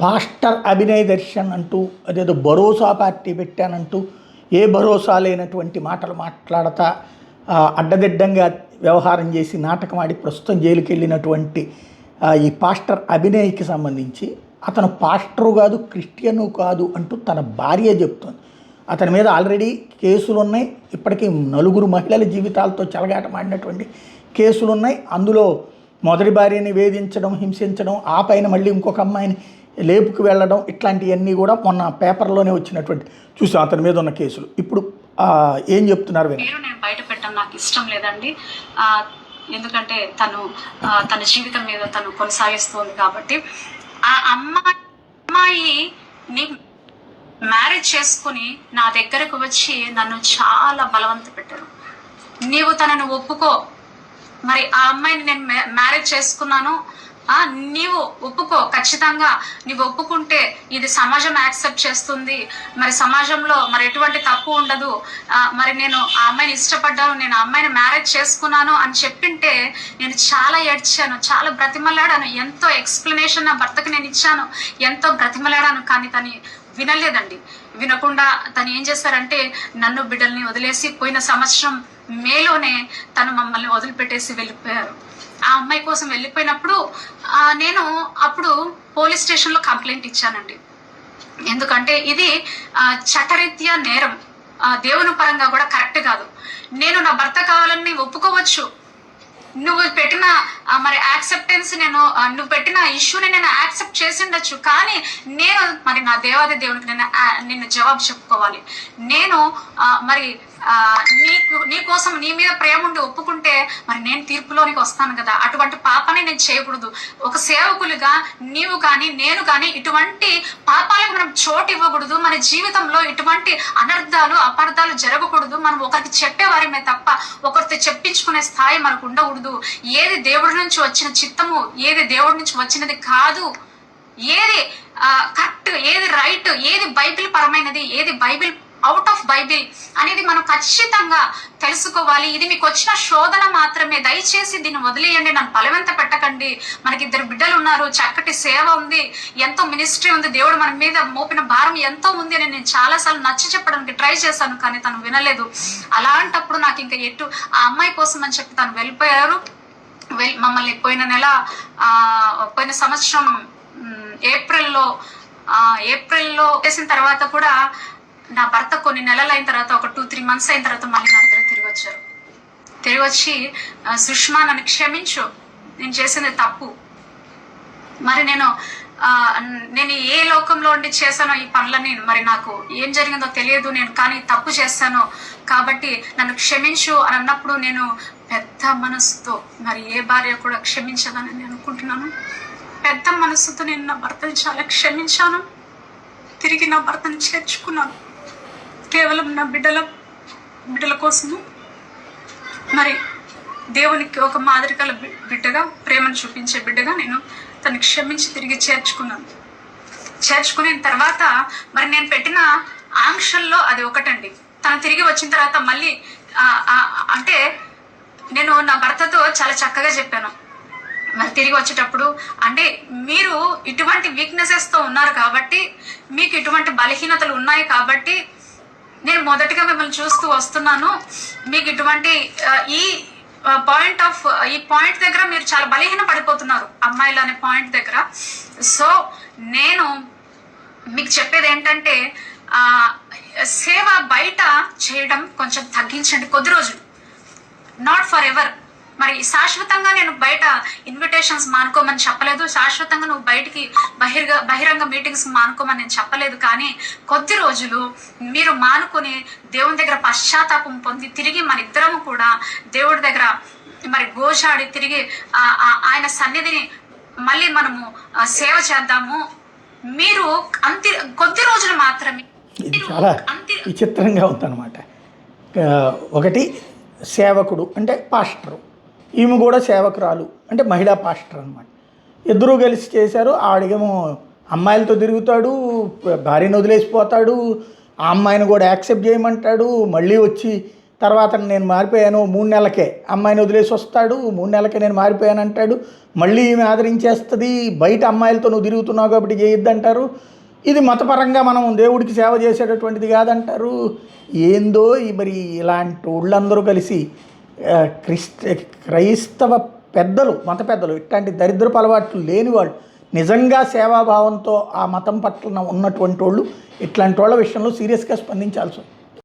Pastor Abhinay Darshan అంటూ అదేదో భరోసా party పెట్టానంటూ ఏ భరోసా లేనటువంటి మాటలు మాట్లాడతా అడ్డదిడ్డంగా వ్యవహారం చేసి నాటకం ఆడి ప్రస్తుతం జైలుకి వెళ్ళినటువంటి ఈ పాస్టర్ అభినయ్కి సంబంధించి అతను పాస్టరు కాదు, క్రిస్టియను కాదు అంటూ తన భార్య చెప్తుంది. అతని మీద ఆల్రెడీ కేసులు ఉన్నాయి. ఇప్పటికీ 4 మహిళల జీవితాలతో చెలగాటమాడినటువంటి కేసులు ఉన్నాయి. అందులో మొదటి భార్యని వేధించడం, హింసించడం, ఆ పైన మళ్ళీ ఇంకొక అమ్మాయిని లేపుకు వెళ్ళడం, ఇట్లాంటివన్నీ కూడా మొన్న పేపర్లోనే వచ్చినటువంటి చూసాం అతని మీద ఉన్న కేసులు. ఇప్పుడు ఏం చెప్తున్నారు? నేను బయట పెట్టడం నాకు ఇష్టం లేదండి. ఎందుకంటే తన జీవితం మీద తను కొనసాగిస్తుంది కాబట్టి. ఆ అమ్మాయిని మ్యారేజ్ చేసుకుని నా దగ్గరకు వచ్చి నన్ను చాలా బలవంత పెట్టారు. నీవు తనను ఒప్పుకో, మరి ఆ అమ్మాయిని నేను మ్యారేజ్ చేసుకున్నాను, నీవు ఒప్పుకో, ఖచ్చితంగా నీవు ఒప్పుకుంటే ఇది సమాజం యాక్సెప్ట్ చేస్తుంది, మరి సమాజంలో మరి ఎటువంటి తప్పు ఉండదు, మరి నేను ఆ అమ్మాయిని ఇష్టపడ్డాను, నేను ఆ అమ్మాయిని మ్యారేజ్ చేసుకున్నాను అని చెప్పింటే నేను చాలా ఏడ్చాను, చాలా బ్రతిమలాడాను, ఎంతో ఎక్స్ప్లెనేషన్ నా భర్తకి నేను ఇచ్చాను, ఎంతో బ్రతిమలాడాను. కానీ తను వినలేదండి. వినకుండా తను ఏం చేశారంటే నన్ను బిడ్డల్ని వదిలేసి పోయిన సంవత్సరం మేలోనే తను మమ్మల్ని వదిలిపెట్టేసి వెళ్ళిపోయారు. ఆ అమ్మాయి కోసం వెళ్ళిపోయినప్పుడు నేను అప్పుడు పోలీస్ స్టేషన్లో కంప్లైంట్ ఇచ్చానండి. ఎందుకంటే ఇది చట్టరీత్యా నేరం, దేవుని పరంగా కూడా కరెక్ట్ కాదు. నేను నా భర్త కావాలని ఒప్పుకోవచ్చు, నువ్వు పెట్టిన మరి యాక్సెప్టెన్స్ నువ్వు పెట్టిన ఇష్యూని నేను యాక్సెప్ట్ చేసి ఉండొచ్చు, కానీ నేను మరి నా దేవాది దేవునికి నిన్ను జవాబు చెప్పుకోవాలి. నేను మరి నీ కోసం నీ మీద ప్రేమ ఉండి ఒప్పుకుంటే మరి నేను తీర్పులోనికి వస్తాను కదా. అటువంటి పాపని నేను చేయకూడదు. ఒక సేవకులుగా నీవు కానీ నేను కానీ ఇటువంటి పాపాలకు మనం చోటు ఇవ్వకూడదు. మన జీవితంలో ఇటువంటి అనర్థాలు అపార్థాలు జరగకూడదు. మనం ఒకరికి చెప్పేవారిమే తప్ప ఒకరితో చెప్పించుకునే స్థాయి మనకు ఉండకూడదు. ఏది దేవుడి నుంచి వచ్చిన చిత్తము, ఏది దేవుడి నుంచి వచ్చినది కాదు, ఏది కరెక్ట్, ఏది రైట్, ఏది బైబిల్ పరమైనది, ఏది బైబిల్ అవుట్ ఆఫ్ బైబిల్ అనేది మనం ఖచ్చితంగా తెలుసుకోవాలి. ఇది మీకు వచ్చిన శోధన మాత్రమే, దయచేసి దీన్ని వదిలేయండి, నన్ను బలవంత పెట్టకండి. మనకి 2 బిడ్డలు ఉన్నారు, చక్కటి సేవ ఉంది, ఎంతో మినిస్ట్రీ ఉంది, దేవుడు మన మీద మోపిన భారం ఎంతో ఉంది అని నేను చాలాసార్లు నచ్చ చెప్పడానికి ట్రై చేశాను, కానీ తను వినలేదు. అలాంటప్పుడు నాకు ఇంకా ఆ అమ్మాయి కోసం అని చెప్పి తను వెళ్ళిపోయారు. మమ్మల్ని పోయిన సంవత్సరం ఏప్రిల్లో చేసిన తర్వాత కూడా నా భర్త కొన్ని నెలలు అయిన తర్వాత, ఒక 2-3 months అయిన తర్వాత మళ్ళీ నా దగ్గర తిరిగి వచ్చి సుష్మా నన్ను క్షమించు, నేను చేసింది తప్పు, మరి నేను ఏ లోకంలో ఉండి చేశానో ఈ పనులని, మరి నాకు ఏం జరిగిందో తెలియదు, నేను కానీ తప్పు చేశాను కాబట్టి నన్ను క్షమించు అని అన్నప్పుడు నేను పెద్ద మనసుతో, మరి ఏ భార్య కూడా క్షమించదని నేను అనుకుంటున్నాను, పెద్ద మనసుతో నేను నా భర్తని చాలా క్షమించాను. తిరిగి నా భర్తని చేర్చుకున్నాను, కేవలం నా బిడ్డల కోసము. మరి దేవునికి ఒక మాదిరికల బిడ్డగా, ప్రేమను చూపించే బిడ్డగా నేను తను క్షమించి తిరిగి చేర్చుకున్న తర్వాత మరి నేను పెట్టిన ఆంక్షల్లో అది ఒకటండి. తను తిరిగి వచ్చిన తర్వాత మళ్ళీ అంటే నేను నా భర్తతో చాలా చక్కగా చెప్పాను. మరి తిరిగి వచ్చేటప్పుడు అంటే మీరు ఇటువంటి వీక్నెసెస్తో ఉన్నారు కాబట్టి, మీకు ఇటువంటి బలహీనతలు ఉన్నాయి కాబట్టి నేను మొదటిగా మిమ్మల్ని చూస్తూ వస్తున్నాను. మీకు ఇటువంటి ఈ పాయింట్ దగ్గర మీరు చాలా బలహీన పడిపోతున్నారు, అమ్మాయిలు అనే పాయింట్ దగ్గర. సో నేను మీకు చెప్పేది ఏంటంటే సేవ బయట చేయడం కొంచెం తగ్గించండి కొద్ది రోజులు, నాట్ ఫర్ ఎవర్. మరి శాశ్వతంగా నేను బయట ఇన్విటేషన్స్ మానుకోమని చెప్పలేదు, శాశ్వతంగా నువ్వు బయటికి బహిరంగ మీటింగ్స్ మానుకోమని నేను చెప్పలేదు, కానీ కొద్ది రోజులు మీరు మానుకొని దేవుని దగ్గర పశ్చాత్తాపం పొంది తిరిగి మన ఇద్దరము కూడా దేవుడి దగ్గర మరి గోజాడి తిరిగి ఆయన సన్నిధిని మళ్ళీ మనము సేవ చేద్దాము. మీరు కొద్ది రోజులు మాత్రమే. ఇది చాలా విచిత్రంగా ఉందన్నమాట. ఒకటి సేవకుడు అంటే పాస్టరు, ఈమె కూడా సేవకురాలు అంటే మహిళా పాస్టర్ అనమాట. ఇద్దరూ కలిసి చేశారు. ఆడికేమో అమ్మాయిలతో తిరుగుతాడు, భార్యను వదిలేసిపోతాడు, ఆ అమ్మాయిని కూడా యాక్సెప్ట్ చేయమంటాడు, మళ్ళీ వచ్చి తర్వాత నేను మారిపోయాను 3 నెలలకే అమ్మాయిని వదిలేసి వస్తాడు, 3 నెలలకే నేను మారిపోయాను అంటాడు, మళ్ళీ ఈమె ఆదరించేస్తుంది, బయట అమ్మాయిలతో నువ్వు తిరుగుతున్నావు కాబట్టి చేయొద్దంటారు, ఇది మతపరంగా మనం దేవుడికి సేవ చేసేటటువంటిది కాదంటారు. ఏందో మరి ఇలాంటి వాళ్ళందరూ కలిసి క్రైస్తవ పెద్దలు, మత పెద్దలు, ఇట్లాంటి దరిద్రపు అలవాట్లు లేని వాళ్ళు, నిజంగా సేవాభావంతో ఆ మతం పట్ల ఉన్నటువంటి వాళ్ళు ఇట్లాంటి వాళ్ళ విషయంలో సీరియస్గా స్పందించాల్సి ఉంది.